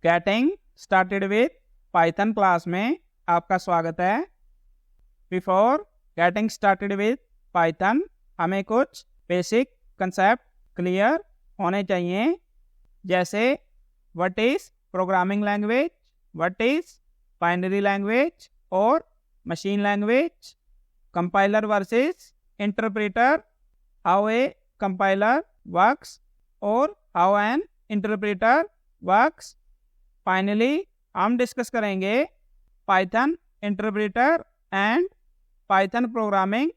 Getting started with Python class में आपका स्वागत है। Before getting started with Python हमें कुछ बेसिक कंसेप्ट क्लियर होने चाहिए, जैसे what is programming language, what is binary language और machine language, compiler versus interpreter, how a compiler works और how an interpreter works. Finally हम डिस्कस करेंगे Python interpreter and Python programming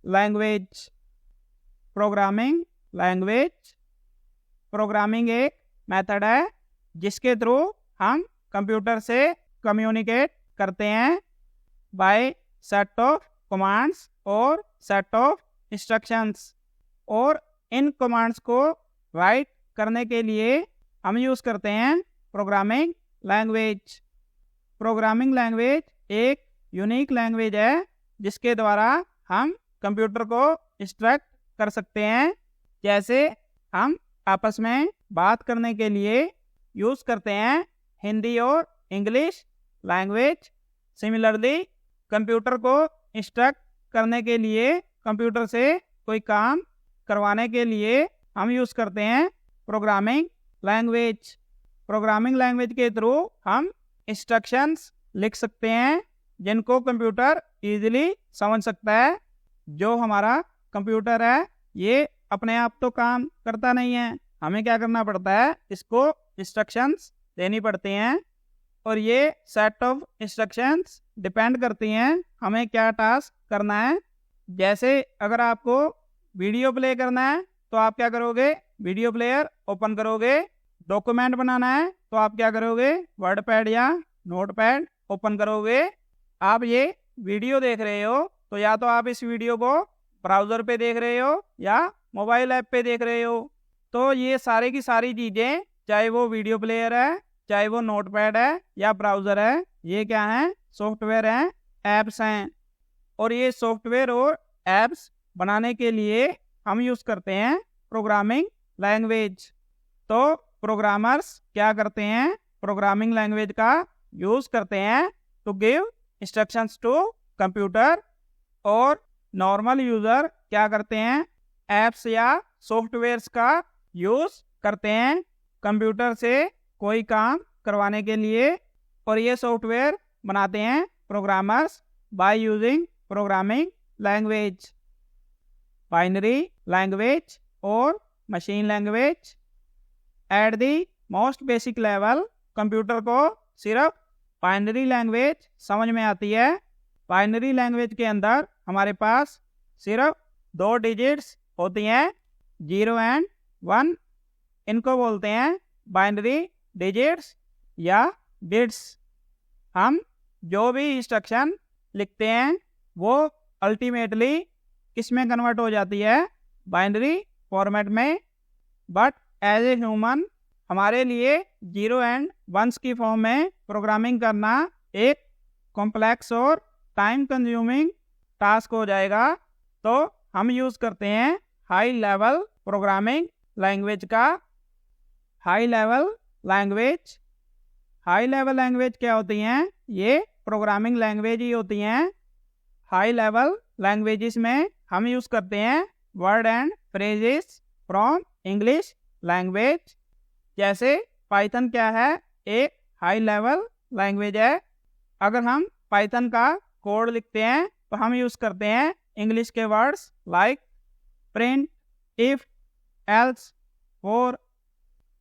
language. Programming एक method है जिसके through हम computer से communicate करते हैं बाय सेट ऑफ कमांड्स और सेट ऑफ इंस्ट्रक्शंस, और इन कमांड्स को राइट करने के लिए हम यूज़ करते हैं प्रोग्रामिंग लैंग्वेज। प्रोग्रामिंग लैंग्वेज एक यूनिक लैंग्वेज है जिसके द्वारा हम कंप्यूटर को इंस्ट्रक्ट कर सकते हैं, जैसे हम आपस में बात करने के लिए यूज़ करते हैं हिंदी और इंग्लिश लैंग्वेज। सिमिलरली कंप्यूटर को इंस्ट्रक्ट करने के लिए, कंप्यूटर से कोई काम करवाने के लिए हम यूज़ करते हैं प्रोग्रामिंग लैंग्वेज। प्रोग्रामिंग लैंग्वेज के थ्रू हम इंस्ट्रक्शंस लिख सकते हैं जिनको कंप्यूटर इजीली समझ सकता है। जो हमारा कंप्यूटर है ये अपने आप तो काम करता नहीं है, हमें क्या करना पड़ता है, इसको इंस्ट्रक्शंस देनी पड़ती हैं, और ये सेट ऑफ इंस्ट्रक्शंस डिपेंड करती हैं हमें क्या टास्क करना है। जैसे अगर आपको वीडियो प्ले करना है तो आप क्या करोगे, वीडियो प्लेयर ओपन करोगे। डॉक्यूमेंट बनाना है तो आप क्या करोगे, वर्ड पैड या नोट पैड ओपन करोगे। आप ये वीडियो देख रहे हो तो या तो आप इस वीडियो को ब्राउज़र पे देख रहे हो या मोबाइल ऐप पे देख रहे हो। तो ये सारी की सारी चीज़ें, चाहे वो वीडियो प्लेयर है, चाहे वो नोट पैड है या ब्राउज़र है, ये क्या हैं, सॉफ्टवेयर हैं, ऐप्स हैं। और ये सॉफ्टवेयर और ऐप्स बनाने के लिए हम यूज़ करते हैं प्रोग्रामिंग लैंग्वेज। तो प्रोग्रामर्स क्या करते हैं, प्रोग्रामिंग लैंग्वेज का यूज़ करते हैं to give instructions to computer, और नॉर्मल यूज़र क्या करते हैं, ऐप्स या सॉफ्टवेयर्स का यूज़ करते हैं कंप्यूटर से कोई काम करवाने के लिए, और ये सॉफ्टवेयर बनाते हैं programmers by using programming language. Binary language और machine language. At the most basic level computer को सिर्फ बाइनरी लैंग्वेज समझ में आती है। बाइनरी लैंग्वेज के अंदर हमारे पास सिर्फ 2 डिजिट्स होती हैं, 0 एंड 1। इनको बोलते हैं बाइनरी डिजिट्स या बिट्स। हम जो भी इंस्ट्रक्शन लिखते हैं वो अल्टीमेटली किस में कन्वर्ट हो जाती है, बाइनरी फॉर्मेट में। बट एज ए ह्यूमन हमारे लिए 0 एंड 1 की फॉर्म में प्रोग्रामिंग करना एक कॉम्प्लेक्स और टाइम कंज्यूमिंग टास्क हो जाएगा। तो हम यूज़ करते हैं हाई लेवल प्रोग्रामिंग लैंग्वेज का। हाई लेवल लैंग्वेज क्या होती हैं, ये प्रोग्रामिंग लैंग्वेज ही होती हैं। हाई लेवल लैंग्वेजेस में हम यूज़ करते हैं word and phrases from English language. जैसे पाइथन क्या है, एक हाई लेवल लैंग्वेज है। अगर हम पाइथन का कोड लिखते हैं तो हम यूज़ करते हैं इंग्लिश के words like print, if, else, for.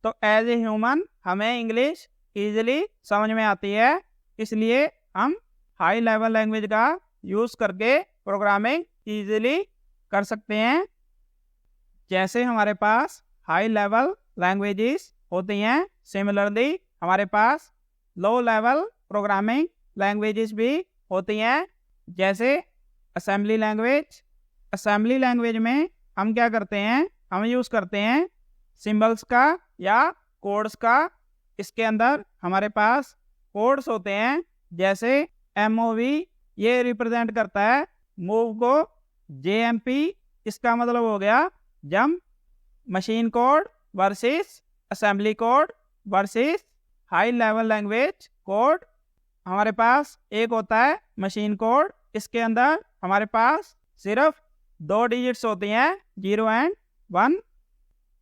तो एज ए ह्यूमन हमें इंग्लिश ईजिली समझ में आती है, इसलिए हम हाई लेवल लैंग्वेज का यूज़ करके प्रोग्रामिंग ईजिली कर सकते हैं। जैसे हमारे पास हाई लेवल लैंग्वेजेस होती हैं, सिमिलरली हमारे पास लो लेवल प्रोग्रामिंग लैंग्वेजेस भी होती हैं, जैसे असेंबली लैंग्वेज। असेंबली लैंग्वेज में हम क्या करते हैं, हम यूज़ करते हैं सिंबल्स का या कोड्स का। इसके अंदर हमारे पास कोड्स होते हैं, जैसे MOV, ये रिप्रेजेंट करता है मूव को। JMP इसका मतलब हो गया jump. Machine code versus assembly code versus high level language code, हमारे पास एक होता है मशीन कोड। इसके अंदर हमारे पास सिर्फ 2 डिजिट्स होती हैं, 0 एंड 1।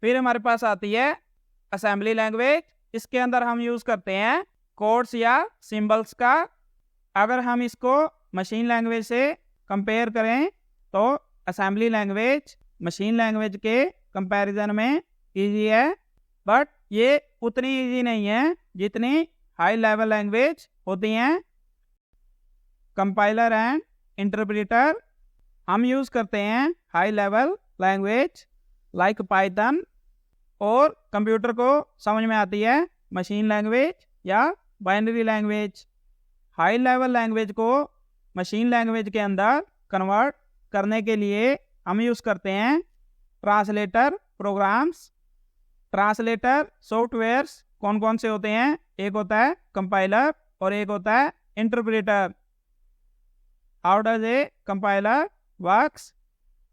फिर हमारे पास आती है असेंबली लैंग्वेज। इसके अंदर हम यूज़ करते हैं कोड्स या सिंबल्स का। अगर हम इसको मशीन लैंग्वेज से कंपेयर करें तो असेंबली लैंग्वेज मशीन लैंग्वेज के कंपैरिजन में इजी है, बट ये उतनी इजी नहीं है जितनी हाई लेवल लैंग्वेज होती हैं। कंपाइलर एंड इंटरप्रेटर, हम यूज़ करते हैं high level language like Python, और कंप्यूटर को समझ में आती है मशीन लैंग्वेज या binary language. High level language को मशीन लैंग्वेज के अंदर कन्वर्ट करने के लिए हम यूज़ करते हैं ट्रांसलेटर प्रोग्राम्स। ट्रांसलेटर सॉफ्टवेयर्स कौन कौन से होते हैं? एक होता है कंपाइलर और एक होता है interpreter. How does a compiler works?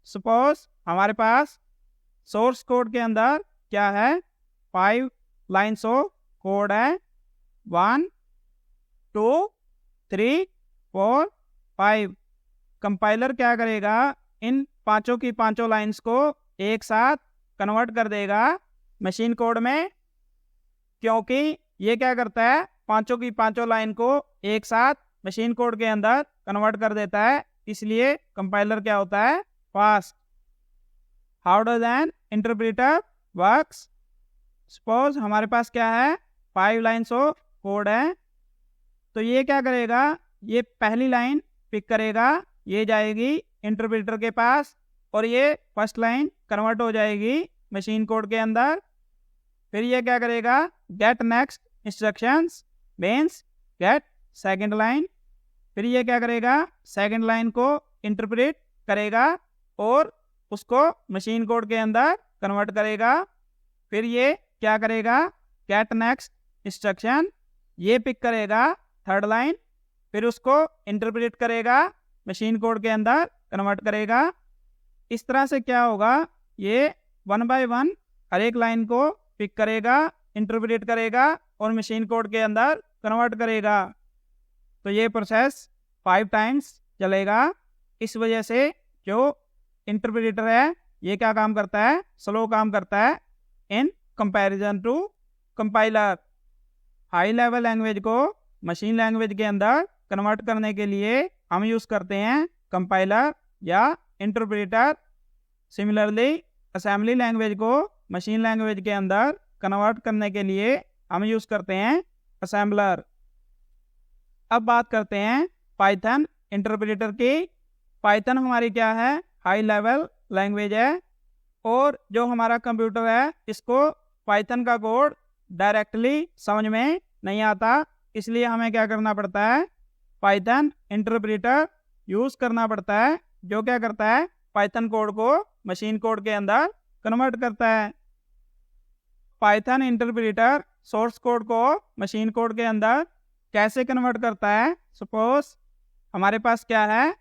Suppose हमारे पास सोर्स कोड के अंदर क्या है, 5 लाइन्स ऑफ कोड है, 1 2 3 4 5। कंपाइलर क्या करेगा, इन पांचों की पांचों लाइन्स को एक साथ कन्वर्ट कर देगा मशीन कोड में, क्योंकि ये क्या करता है, पांचों की पांचों लाइन को एक साथ मशीन कोड के अंदर कन्वर्ट कर देता है, इसलिए कंपाइलर क्या होता है, fast. How does N interpreter works? Suppose हमारे पास क्या है, 5 लाइन्स ऑफ कोड है, तो ये क्या करेगा, ये पहली लाइन पिक करेगा, ये जाएगी इंटरप्रेटर के पास, और ये फर्स्ट लाइन कन्वर्ट हो जाएगी मशीन कोड के अंदर। फिर ये क्या करेगा, get next instructions means get second line. फिर ये क्या करेगा, सेकंड लाइन को इंटरप्रेट करेगा और उसको मशीन कोड के अंदर कन्वर्ट करेगा। फिर ये क्या करेगा, गेट नेक्स्ट इंस्ट्रक्शन, ये पिक करेगा थर्ड लाइन, फिर उसको इंटरप्रेट करेगा, मशीन कोड के अंदर कन्वर्ट करेगा। इस तरह से क्या होगा, ये 1 बाय 1 हर एक लाइन को पिक करेगा, इंटरप्रेट करेगा और मशीन कोड के अंदर कन्वर्ट करेगा। तो ये प्रोसेस 5 टाइम्स चलेगा। इस वजह से जो इंटरप्रेटर है ये क्या काम करता है, स्लो काम करता है in comparison to compiler. High level language को मशीन लैंग्वेज के अंदर कन्वर्ट करने के लिए हम यूज़ करते हैं कंपाइलर या इंटरप्रेटर। सिमिलरली असेंबली लैंग्वेज को मशीन लैंग्वेज के अंदर कन्वर्ट करने के लिए हम यूज़ करते हैं असेंबलर। अब बात करते हैं पाइथन इंटरप्रेटर की। पाइथन हमारी क्या है, हाई लेवल लैंग्वेज है, और जो हमारा कंप्यूटर है इसको पाइथन का कोड डायरेक्टली समझ में नहीं आता, इसलिए हमें क्या करना पड़ता है, पाइथन इंटरप्रेटर यूज़ करना पड़ता है, जो क्या करता है, पाइथन कोड को मशीन कोड के अंदर कन्वर्ट करता है। पाइथन इंटरप्रेटर सोर्स कोड को मशीन कोड के अंदर कैसे कन्वर्ट करता है? सपोज हमारे पास क्या है,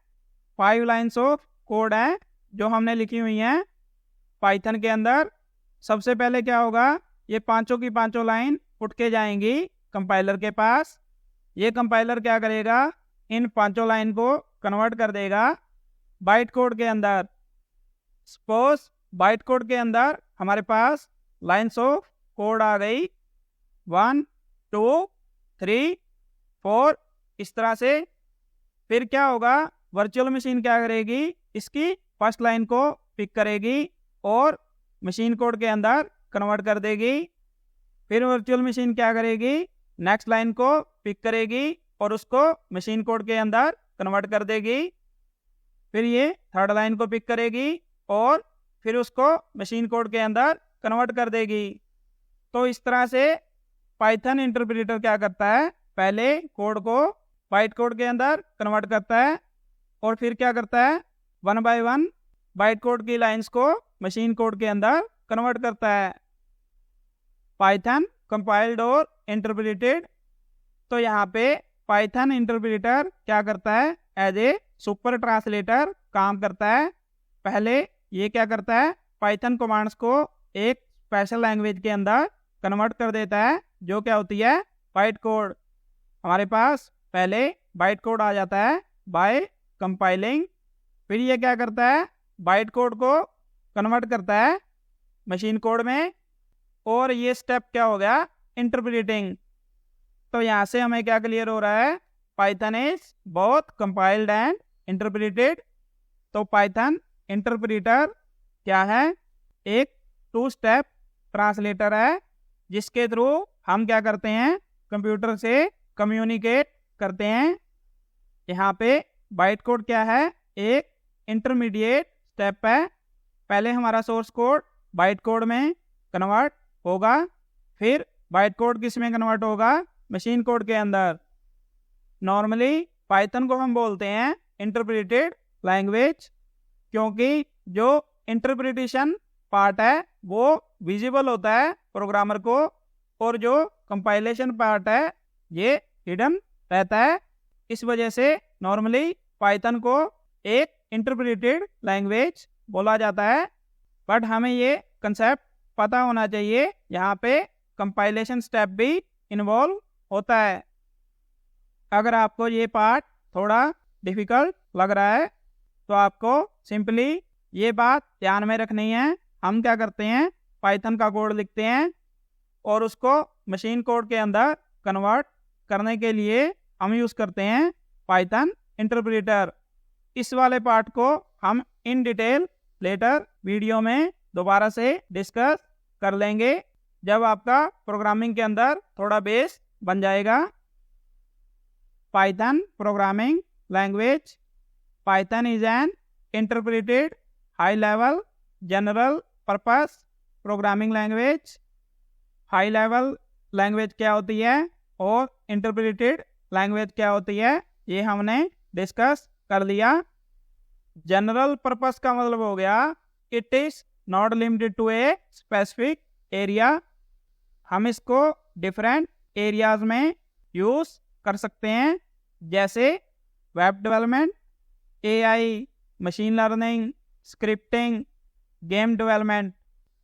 5 लाइन्स ऑफ कोड है जो हमने लिखी हुई हैं पाइथन के अंदर। सबसे पहले क्या होगा, ये पांचों की पांचों लाइन उठ के जाएंगी कंपाइलर के पास। ये कंपाइलर क्या करेगा, इन पांचों लाइन को कन्वर्ट कर देगा बाइट कोड के अंदर। सपोज बाइट कोड के अंदर हमारे पास लाइन्स ऑफ कोड आ गई 1 2 3 4, इस तरह से। फिर क्या होगा, वर्चुअल मशीन क्या करेगी, इसकी फर्स्ट लाइन को पिक करेगी और मशीन कोड के अंदर कन्वर्ट कर देगी। फिर वर्चुअल मशीन क्या करेगी, नेक्स्ट लाइन को पिक करेगी और उसको मशीन कोड के अंदर कन्वर्ट कर देगी। फिर ये थर्ड लाइन को पिक करेगी और फिर उसको मशीन कोड के अंदर कन्वर्ट कर देगी। तो इस तरह से पाइथन इंटरप्रेटर क्या करता है, पहले कोड को बाइट कोड के अंदर कन्वर्ट करता है और फिर क्या करता है, 1 बाय 1 बाइट कोड की लाइंस को मशीन कोड के अंदर कन्वर्ट करता है। पाइथन कंपाइल्ड और इंटरप्रेटेड, तो यहाँ पे पाइथन इंटरप्रेटर क्या करता है, एज ए सुपर ट्रांसलेटर काम करता है। पहले ये क्या करता है, पाइथन कमांड्स को एक स्पेशल लैंग्वेज के अंदर कन्वर्ट कर देता है, जो क्या होती है, बाइट कोड। हमारे पास पहले बाइट कोड आ जाता है बाय कंपाइलिंग, फिर ये क्या करता है, बाइट कोड को कन्वर्ट करता है मशीन कोड में, और ये स्टेप क्या हो गया, इंटरप्रेटिंग। तो यहाँ से हमें क्या क्लियर हो रहा है, Python is both compiled and interpreted. तो पाइथन इंटरप्रेटर क्या है, एक 2 स्टेप ट्रांसलेटर है, जिसके थ्रू हम क्या करते हैं, कंप्यूटर से कम्युनिकेट करते हैं। यहाँ पे बाइट कोड क्या है, एक इंटरमीडिएट स्टेप है। पहले हमारा सोर्स कोड बाइट कोड में कन्वर्ट होगा, फिर बाइट कोड किस में कन्वर्ट होगा, मशीन कोड के अंदर। नॉर्मली पाइथन को हम बोलते हैं इंटरप्रेटेड लैंग्वेज, क्योंकि जो इंटरप्रिटेशन पार्ट है वो विजिबल होता है प्रोग्रामर को, और जो कंपाइलेशन पार्ट है ये हिडन रहता है। इस वजह से नॉर्मली पाइथन को एक इंटरप्रेटेड लैंग्वेज बोला जाता है। बट हमें ये कंसेप्ट पता होना चाहिए, यहाँ पे कंपाइलेशन स्टेप भी इन्वॉल्व होता है। अगर आपको ये पार्ट थोड़ा डिफ़िकल्ट लग रहा है तो आपको सिंपली ये बात ध्यान में रखनी है। हम क्या करते हैं, पाइथन का कोड लिखते हैं और उसको मशीन कोड के अंदर कन्वर्ट करने के लिए हम यूज़ करते हैं पाइथन इंटरप्रेटर। इस वाले पार्ट को हम इन डिटेल लेटर वीडियो में दोबारा से डिस्कस कर लेंगे, जब आपका प्रोग्रामिंग के अंदर थोड़ा बेस बन जाएगा। Python programming language. Python is an interpreted high level general purpose programming language. High level language क्या होती है और इंटरप्रेटेड लैंग्वेज क्या होती है, ये हमने डिस्कस कर लिया। जनरल पर्पस का मतलब हो गया it is not limited to a specific area. हम इसको डिफरेंट एरियाज में यूज़ कर सकते हैं, जैसे web development, AI, machine learning, scripting, game development.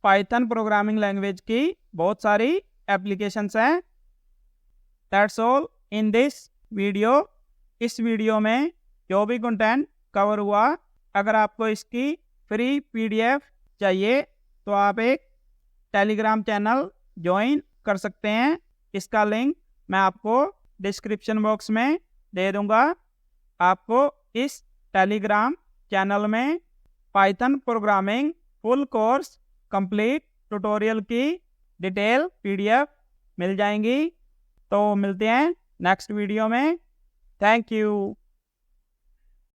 Python programming language की बहुत सारी एप्लीकेशंस हैं। That's all in this video. इस वीडियो में जो भी कंटेंट कवर हुआ, अगर आपको इसकी फ्री पीडीएफ चाहिए तो आप एक टेलीग्राम चैनल ज्वाइन कर सकते हैं। इसका लिंक मैं आपको डिस्क्रिप्शन बॉक्स में दे दूंगा। आपको इस टेलीग्राम चैनल में Python programming full course complete tutorial की डिटेल पीडीएफ मिल जाएंगी। तो मिलते हैं नेक्स्ट वीडियो में। Thank you.